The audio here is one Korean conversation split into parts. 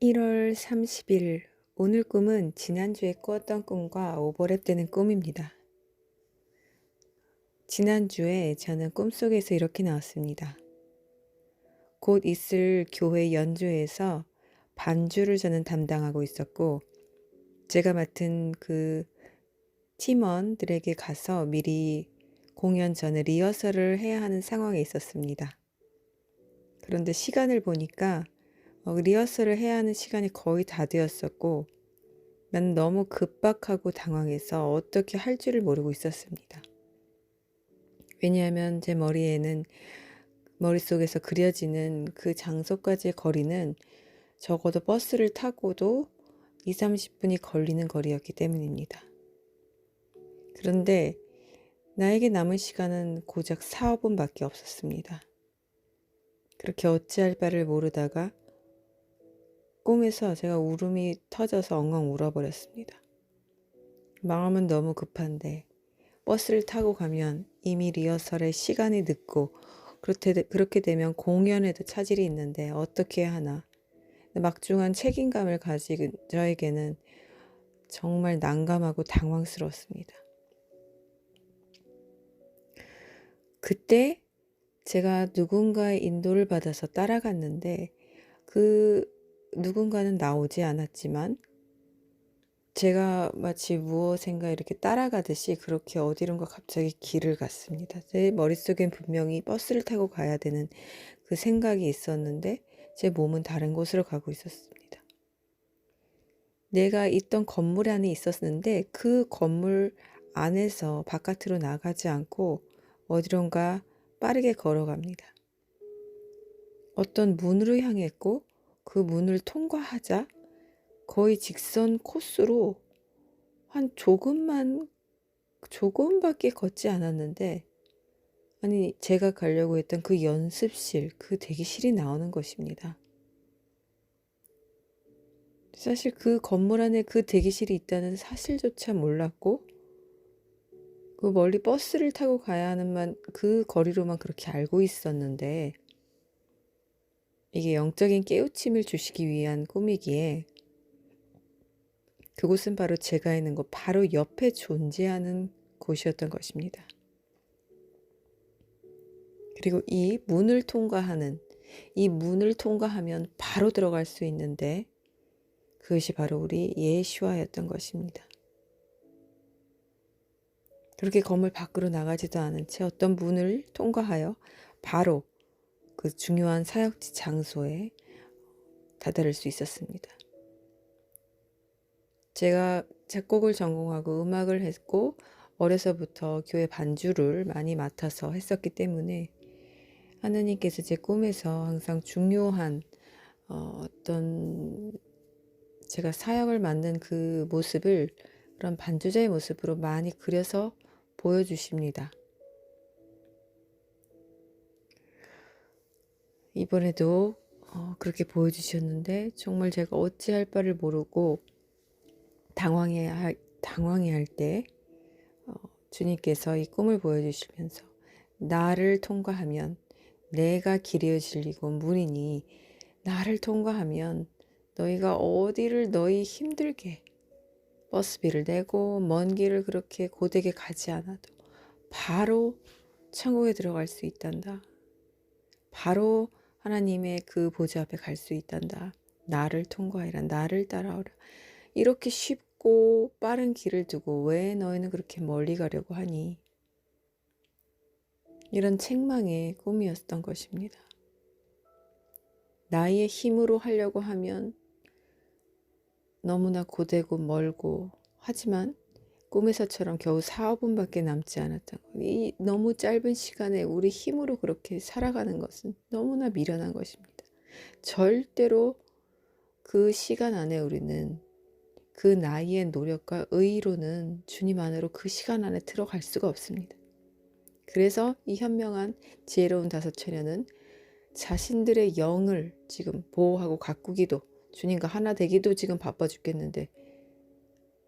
1월 30일. 오늘 꿈은 지난주에 꿨던 꿈과 오버랩되는 꿈입니다. 지난주에 저는 꿈속에서 이렇게 나왔습니다. 곧 있을 교회 연주회에서 반주를 저는 담당하고 있었고, 제가 맡은 그 팀원들에게 가서 미리 공연 전에 리허설을 해야 하는 상황에 있었습니다. 그런데 시간을 보니까 리허설을 해야 하는 시간이 거의 다 되었었고, 난 너무 급박하고 당황해서 어떻게 할 줄을 모르고 있었습니다. 왜냐하면 제 머릿속에서 그려지는 그 장소까지의 거리는 적어도 버스를 타고도 2, 30분이 걸리는 거리였기 때문입니다. 그런데 나에게 남은 시간은 고작 4, 5분밖에 없었습니다. 그렇게 어찌할 바를 모르다가 꿈에서 제가 울음이 터져서 엉엉 울어버렸습니다. 마음은 너무 급한데 버스를 타고 가면 이미 리허설에 시간이 늦고 그렇게 되면 공연에도 차질이 있는데 어떻게 해야 하나. 막중한 책임감을 가진 저에게는 정말 난감하고 당황스러웠습니다. 그때 제가 누군가의 인도를 받아서 따라갔는데 그 누군가는 나오지 않았지만 제가 마치 무엇인가 이렇게 따라가듯이 그렇게 어디론가 갑자기 길을 갔습니다. 제 머릿속엔 분명히 버스를 타고 가야 되는 그 생각이 있었는데 제 몸은 다른 곳으로 가고 있었습니다. 내가 있던 건물 안에 있었는데 그 건물 안에서 바깥으로 나가지 않고 어디론가 빠르게 걸어갑니다. 어떤 문으로 향했고 그 문을 통과하자 거의 직선 코스로 한 조금밖에 걷지 않았는데, 아니, 제가 가려고 했던 그 연습실, 그 대기실이 나오는 것입니다. 사실 그 건물 안에 그 대기실이 있다는 사실조차 몰랐고, 그 멀리 버스를 타고 가야 하는 그 거리로만 그렇게 알고 있었는데, 이게 영적인 깨우침을 주시기 위한 꿈이기에 그곳은 바로 제가 있는 곳 바로 옆에 존재하는 곳이었던 것입니다. 그리고 이 문을 통과하면 바로 들어갈 수 있는데 그것이 바로 우리 예수와였던 것입니다. 그렇게 건물 밖으로 나가지도 않은 채 어떤 문을 통과하여 바로 그 중요한 사역지 장소에 다다를 수 있었습니다. 제가 작곡을 전공하고 음악을 했고 어려서부터 교회 반주를 많이 맡아서 했었기 때문에 하느님께서 제 꿈에서 항상 중요한 어떤 제가 사역을 맡는 그 모습을 그런 반주자의 모습으로 많이 그려서 보여주십니다. 이번에도 그렇게 보여주셨는데 정말 제가 어찌할 바를 모르고 당황해할 때 주님께서 이 꿈을 보여주시면서 나를 통과하면 내가 길이여 진리고 문이니 나를 통과하면 너희가 어디를 너희 힘들게 버스비를 내고 먼 길을 그렇게 고되게 가지 않아도 바로 천국에 들어갈 수 있단다. 바로 하나님의 그 보좌 앞에 갈 수 있단다. 나를 통과해라. 나를 따라오라. 이렇게 쉽고 빠른 길을 두고 왜 너희는 그렇게 멀리 가려고 하니? 이런 책망의 꿈이었던 것입니다. 나의 힘으로 하려고 하면 너무나 고되고 멀고 하지만 꿈에서처럼 겨우 4, 5분밖에 남지 않았던 것. 이 너무 짧은 시간에 우리 힘으로 그렇게 살아가는 것은 너무나 미련한 것입니다. 절대로 그 시간 안에 우리는 그 나이의 노력과 의로는 주님 안으로 그 시간 안에 들어갈 수가 없습니다. 그래서 이 현명한 지혜로운 다섯 처녀는 자신들의 영을 지금 보호하고 가꾸기도 주님과 하나 되기도 지금 바빠 죽겠는데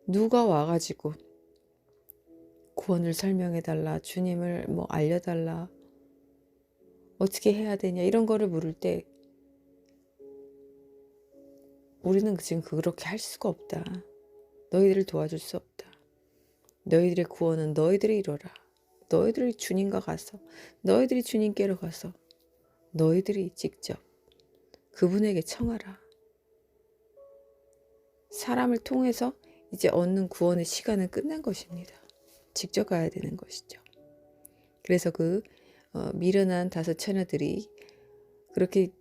누가 와가지고 구원을 설명해달라, 주님을 알려달라, 어떻게 해야 되냐 이런 거를 물을 때 우리는 지금 그렇게 할 수가 없다. 너희들을 도와줄 수 없다. 너희들의 구원은 너희들이 이뤄라. 너희들이 주님과 가서, 너희들이 주님께로 가서 너희들이 직접 그분에게 청하라. 사람을 통해서 이제 얻는 구원의 시간은 끝난 것입니다. 직접 가야 되는 것이죠. 그래서 미련한 5 처녀들이 그렇게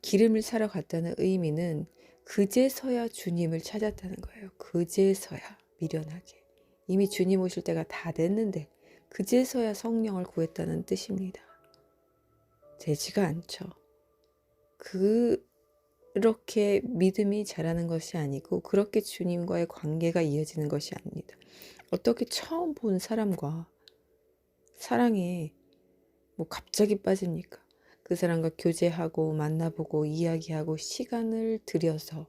기름을 사러 갔다는 의미는 그제서야 주님을 찾았다는 거예요. 그제서야 미련하게. 이미 주님 오실 때가 다 됐는데 그제서야 성령을 구했다는 뜻입니다. 되지가 않죠. 그렇게 믿음이 자라는 것이 아니고 그렇게 주님과의 관계가 이어지는 것이 아닙니다. 어떻게 처음 본 사람과 사랑에 갑자기 빠집니까? 그 사람과 교제하고 만나보고 이야기하고 시간을 들여서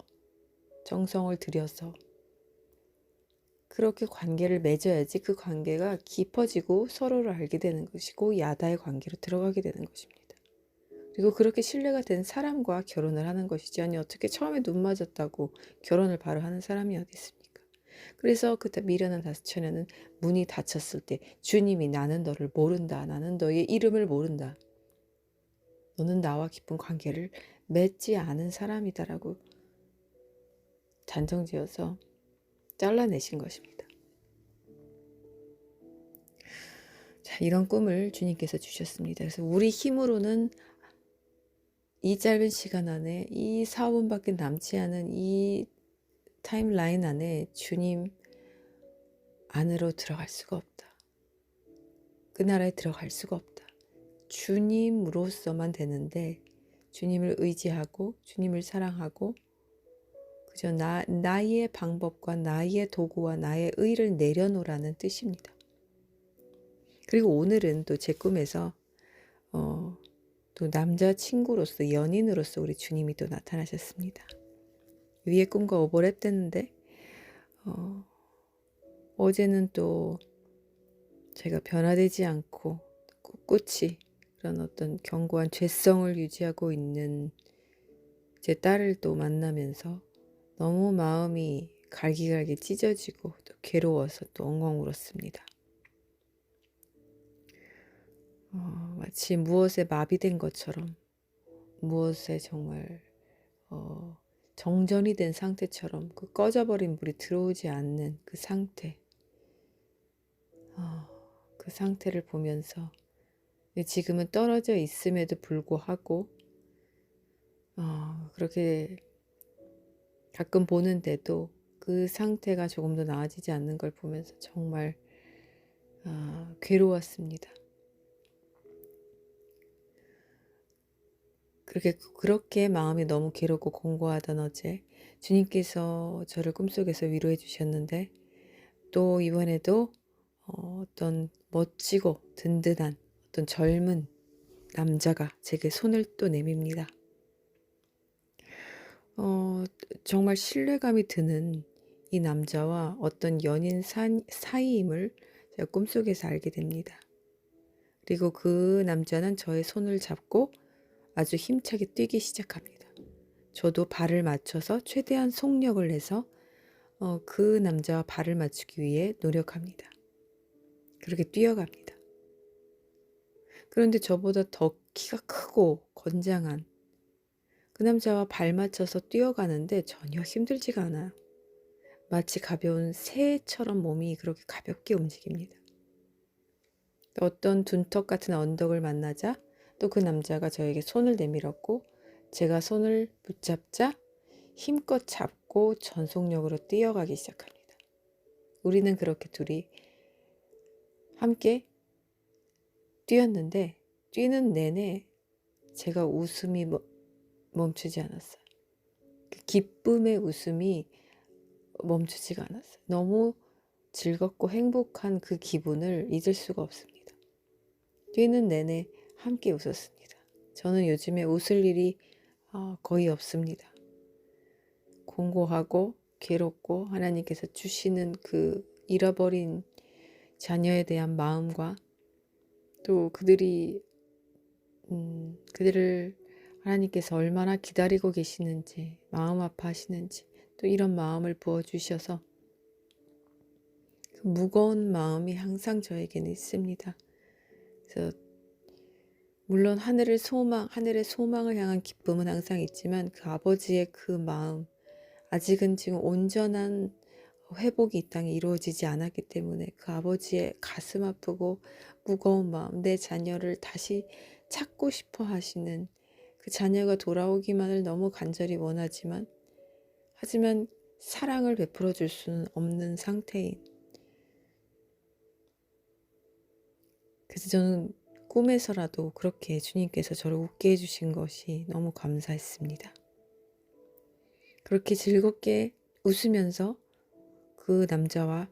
정성을 들여서 그렇게 관계를 맺어야지 그 관계가 깊어지고 서로를 알게 되는 것이고 야다의 관계로 들어가게 되는 것입니다. 그리고 그렇게 신뢰가 된 사람과 결혼을 하는 것이지 아니 어떻게 처음에 눈 맞았다고 결혼을 바로 하는 사람이 어디 있습니까? 그래서 그 미련한 5 처녀는 문이 닫혔을 때 주님이 나는 너를 모른다. 나는 너의 이름을 모른다. 너는 나와 깊은 관계를 맺지 않은 사람이다라고 단정지어서 잘라내신 것입니다. 자, 이런 꿈을 주님께서 주셨습니다. 그래서 우리 힘으로는 이 짧은 시간 안에 이 4분밖에 남지 않은 이 타임라인 안에 주님 안으로 들어갈 수가 없다. 그 나라에 들어갈 수가 없다. 주님으로서만 되는데 주님을 의지하고 주님을 사랑하고 그저 나의 방법과 나의 도구와 나의 의를 내려놓으라는 뜻입니다. 그리고 오늘은 또 제 꿈에서 또 남자친구로서 연인으로서 우리 주님이 또 나타나셨습니다. 위의 꿈과 오버랩됐는데 어제는 또 제가 변화되지 않고 꿋꿋이 그런 어떤 견고한 죄성을 유지하고 있는 제 딸을 또 만나면서 너무 마음이 갈기갈기 찢어지고 또 괴로워서 또 엉엉 울었습니다. 마치 무엇에 마비된 것처럼 무엇에 정말 정전이 된 상태처럼 그 꺼져버린 불이 들어오지 않는 그 상태 그 상태를 보면서 지금은 떨어져 있음에도 불구하고 그렇게 가끔 보는데도 그 상태가 조금 더 나아지지 않는 걸 보면서 정말 괴로웠습니다. 그렇게 마음이 너무 괴롭고 공고하던 어제 주님께서 저를 꿈속에서 위로해 주셨는데 또 이번에도 어떤 멋지고 든든한 어떤 젊은 남자가 제게 손을 또 내밉니다. 정말 신뢰감이 드는 이 남자와 어떤 연인 사이임을 제가 꿈속에서 알게 됩니다. 그리고 그 남자는 저의 손을 잡고 아주 힘차게 뛰기 시작합니다. 저도 발을 맞춰서 최대한 속력을 내서 그 남자와 발을 맞추기 위해 노력합니다. 그렇게 뛰어갑니다. 그런데 저보다 더 키가 크고 건장한 그 남자와 발 맞춰서 뛰어가는데 전혀 힘들지가 않아요. 마치 가벼운 새처럼 몸이 그렇게 가볍게 움직입니다. 어떤 둔턱 같은 언덕을 만나자 또 그 남자가 저에게 손을 내밀었고 제가 손을 붙잡자 힘껏 잡고 전속력으로 뛰어가기 시작합니다. 우리는 그렇게 둘이 함께 뛰었는데 뛰는 내내 제가 웃음이 멈추지 않았어요. 그 기쁨의 웃음이 멈추지가 않았어요. 너무 즐겁고 행복한 그 기분을 잊을 수가 없습니다. 뛰는 내내 함께 웃었습니다. 저는 요즘에 웃을 일이 거의 없습니다. 공고하고 괴롭고 하나님께서 주시는 그 잃어버린 자녀에 대한 마음과 또 그들을 하나님께서 얼마나 기다리고 계시는지, 마음 아파하시는지 또 이런 마음을 부어주셔서 그 무거운 마음이 항상 저에게는 있습니다. 그래서 물론 하늘의 소망을 향한 기쁨은 항상 있지만 그 아버지의 그 마음, 아직은 지금 온전한 회복이 이 땅에 이루어지지 않았기 때문에 그 아버지의 가슴 아프고 무거운 마음, 내 자녀를 다시 찾고 싶어 하시는 그 자녀가 돌아오기만을 너무 간절히 원하지만 하지만 사랑을 베풀어 줄 수는 없는 상태인, 그래서 저는 꿈에서라도 그렇게 주님께서 저를 웃게 해주신 것이 너무 감사했습니다. 그렇게 즐겁게 웃으면서 그 남자와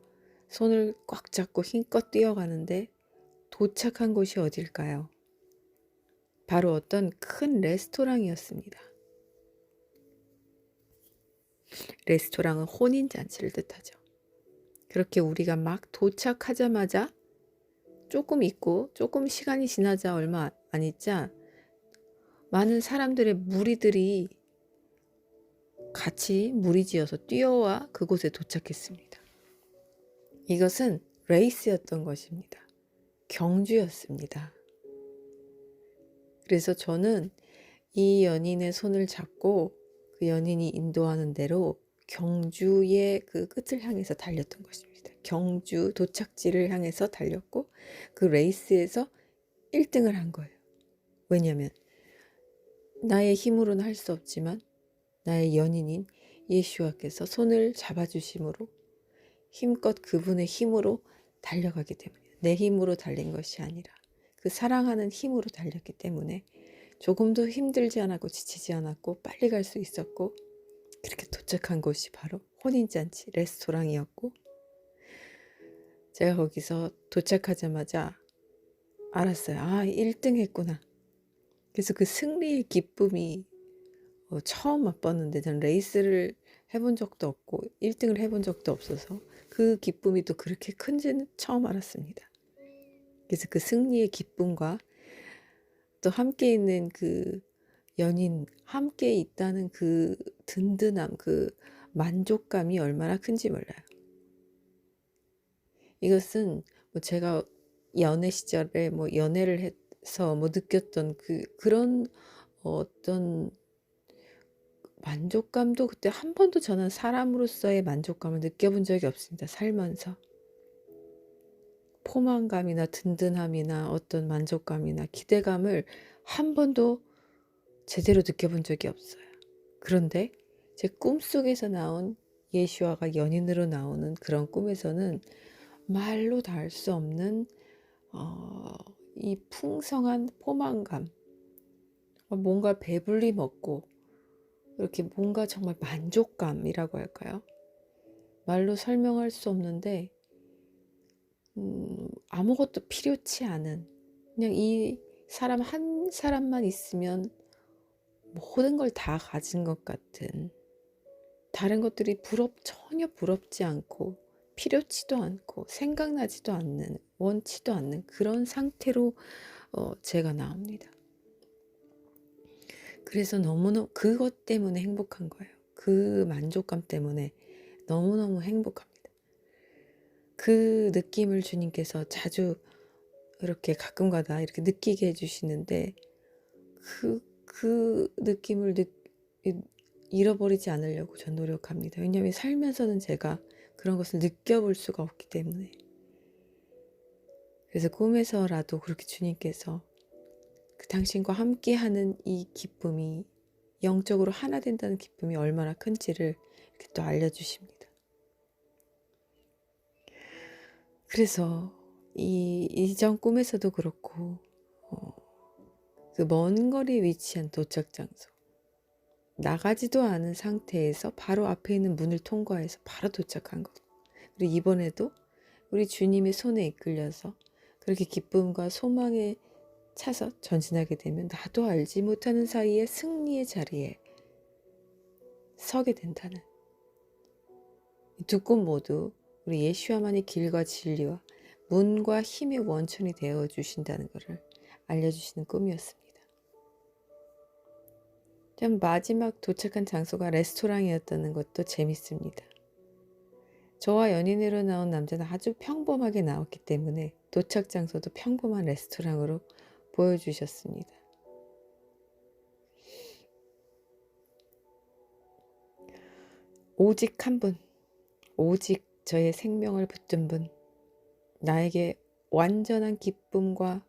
손을 꽉 잡고 힘껏 뛰어가는데 도착한 곳이 어딜까요? 바로 어떤 큰 레스토랑이었습니다. 레스토랑은 혼인잔치를 뜻하죠. 그렇게 우리가 막 도착하자마자 조금 있고 조금 시간이 지나자 얼마 안 있자 많은 사람들의 무리들이 같이 무리지어서 뛰어와 그곳에 도착했습니다. 이것은 레이스였던 것입니다. 경주였습니다. 그래서 저는 이 연인의 손을 잡고 그 연인이 인도하는 대로 경주의 그 끝을 향해서 달렸던 것입니다. 경주 도착지를 향해서 달렸고 그 레이스에서 1등을 한 거예요. 왜냐하면 나의 힘으로는 할 수 없지만 나의 연인인 예수와께서 손을 잡아주심으로 힘껏 그분의 힘으로 달려가기 때문에, 내 힘으로 달린 것이 아니라 그 사랑하는 힘으로 달렸기 때문에 조금도 힘들지 않았고 지치지 않았고 빨리 갈 수 있었고, 그렇게 도착한 곳이 바로 혼인잔치 레스토랑이었고, 제가 거기서 도착하자마자 알았어요. 아, 1등 했구나. 그래서 그 승리의 기쁨이 처음 맛봤는데, 전 레이스를 해본 적도 없고 1등을 해본 적도 없어서 그 기쁨이 또 그렇게 큰지는 처음 알았습니다. 그래서 그 승리의 기쁨과 또 함께 있는 그 연인, 함께 있다는 그 든든함, 그 만족감이 얼마나 큰지 몰라요. 이것은 뭐 제가 연애 시절에 뭐 연애를 해서 뭐 느꼈던 그런 어떤 만족감도 그때 한 번도 저는 사람으로서의 만족감을 느껴본 적이 없습니다. 살면서. 포만감이나 든든함이나 어떤 만족감이나 기대감을 한 번도 제대로 느껴본 적이 없어요. 그런데 제 꿈속에서 나온 예수와가 연인으로 나오는 그런 꿈에서는 말로 다 할 수 없는 이 풍성한 포만감, 뭔가 배불리 먹고 이렇게 뭔가 정말 만족감이라고 할까요? 말로 설명할 수 없는데 아무것도 필요치 않은, 그냥 이 사람 한 사람만 있으면 모든 걸 다 가진 것 같은, 다른 것들이 전혀 부럽지 않고 필요치도 않고 생각나지도 않는, 원치도 않는 그런 상태로 제가 나옵니다. 그래서 너무너무 그것 때문에 행복한 거예요. 그 만족감 때문에 너무너무 행복합니다. 그 느낌을 주님께서 자주 이렇게 가끔가다 이렇게 느끼게 해주시는데 그 느낌을 잃어버리지 않으려고 전 노력합니다. 왜냐하면 살면서는 제가 그런 것을 느껴볼 수가 없기 때문에. 그래서 꿈에서라도 그렇게 주님께서 그 당신과 함께하는 이 기쁨이, 영적으로 하나 된다는 기쁨이 얼마나 큰지를 이렇게 또 알려주십니다. 그래서 이전 꿈에서도 그렇고 그 먼 거리에 위치한 도착 장소, 나가지도 않은 상태에서 바로 앞에 있는 문을 통과해서 바로 도착한 것. 그리고 이번에도 우리 주님의 손에 이끌려서 그렇게 기쁨과 소망에 차서 전진하게 되면 나도 알지 못하는 사이에 승리의 자리에 서게 된다는, 이 두 꿈 모두 우리 예수와만의 길과 진리와 문과 힘의 원천이 되어 주신다는 것을 알려주시는 꿈이었습니다. 마지막 도착한 장소가 레스토랑이었다는 것도 재밌습니다. 저와 연인으로 나온 남자는 아주 평범하게 나왔기 때문에 도착 장소도 평범한 레스토랑으로 보여주셨습니다. 오직 한 분, 오직 저의 생명을 붙든 분, 나에게 완전한 기쁨과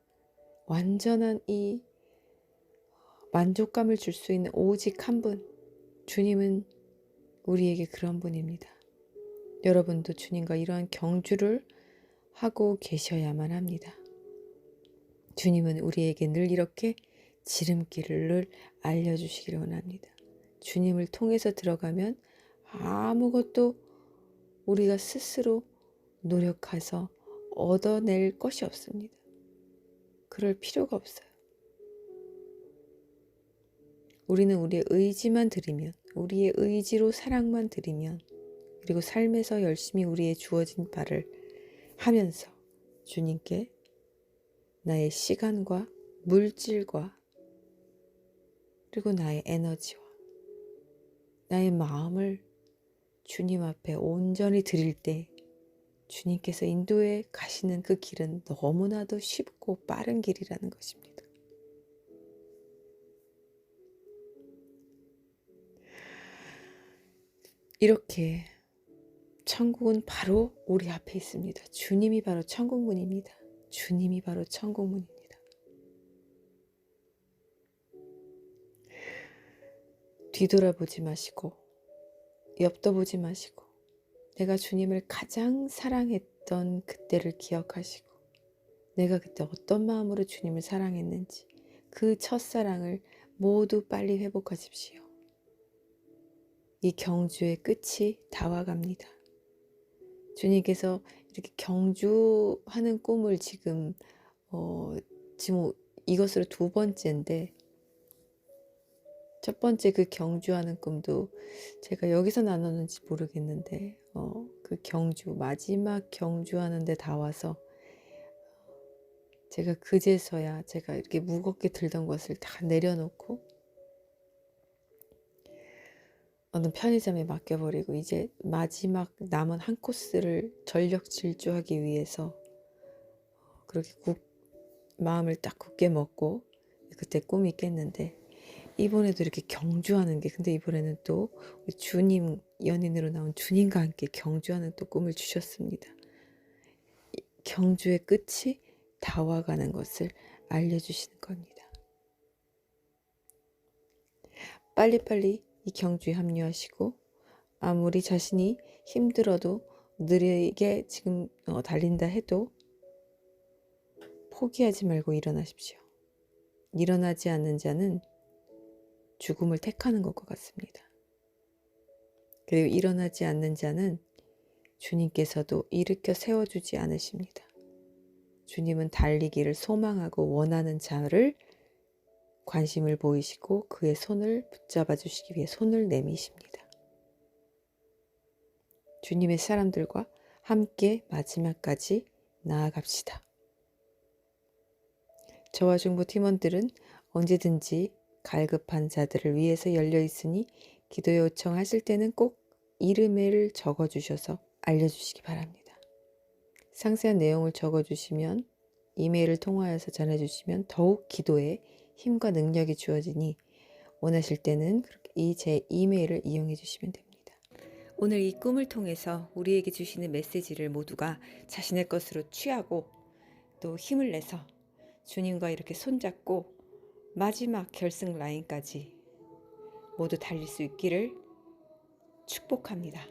완전한 이 만족감을 줄 수 있는 오직 한 분, 주님은 우리에게 그런 분입니다. 여러분도 주님과 이러한 경주를 하고 계셔야만 합니다. 주님은 우리에게 늘 이렇게 지름길을 알려주시기를 원합니다. 주님을 통해서 들어가면 아무것도 우리가 스스로 노력해서 얻어낼 것이 없습니다. 그럴 필요가 없어요. 우리는 우리의 의지만 드리면, 우리의 의지로 사랑만 드리면, 그리고 삶에서 열심히 우리의 주어진 바를 하면서 주님께 나의 시간과 물질과 그리고 나의 에너지와 나의 마음을 주님 앞에 온전히 드릴 때 주님께서 인도해 가시는 그 길은 너무나도 쉽고 빠른 길이라는 것입니다. 이렇게 천국은 바로 우리 앞에 있습니다. 주님이 바로 천국문입니다. 주님이 바로 천국문입니다. 뒤돌아보지 마시고 옆도 보지 마시고 내가 주님을 가장 사랑했던 그때를 기억하시고 내가 그때 어떤 마음으로 주님을 사랑했는지 그 첫사랑을 모두 빨리 회복하십시오. 이 경주의 끝이 다와갑니다. 주님께서 이렇게 경주하는 꿈을 지금 이것으로 2번째인데 첫 번째 그 경주하는 꿈도 제가 여기서 나눴는지 모르겠는데 그 경주 마지막 경주하는데 다 와서 제가 그제서야 제가 이렇게 무겁게 들던 것을 다 내려놓고 어느 편의점에 맡겨버리고 이제 마지막 남은 한 코스를 전력 질주하기 위해서 그렇게 마음을 딱 굳게 먹고 그때 꿈이 깼는데 이번에도 이렇게 경주하는 게 근데 이번에는 또 주님 연인으로 나온 주님과 함께 경주하는 또 꿈을 주셨습니다. 경주의 끝이 다와가는 것을 알려주시는 겁니다. 빨리빨리 이 경주에 합류하시고 아무리 자신이 힘들어도 느리게 지금 달린다 해도 포기하지 말고 일어나십시오. 일어나지 않는 자는 죽음을 택하는 것과 같습니다. 그리고 일어나지 않는 자는 주님께서도 일으켜 세워주지 않으십니다. 주님은 달리기를 소망하고 원하는 자를 관심을 보이시고 그의 손을 붙잡아 주시기 위해 손을 내미십니다. 주님의 사람들과 함께 마지막까지 나아갑시다. 저와 중보 팀원들은 언제든지 갈급한 자들을 위해서 열려 있으니 기도 요청하실 때는 꼭 이름을 적어주셔서 알려주시기 바랍니다. 상세한 내용을 적어주시면 이메일을 통하여서 전해주시면 더욱 기도에 힘과 능력이 주어지니 원하실 때는 이 제 이메일을 이용해 주시면 됩니다. 오늘 이 꿈을 통해서 우리에게 주시는 메시지를 모두가 자신의 것으로 취하고 또 힘을 내서 주님과 이렇게 손잡고 마지막 결승 라인까지 모두 달릴 수 있기를 축복합니다.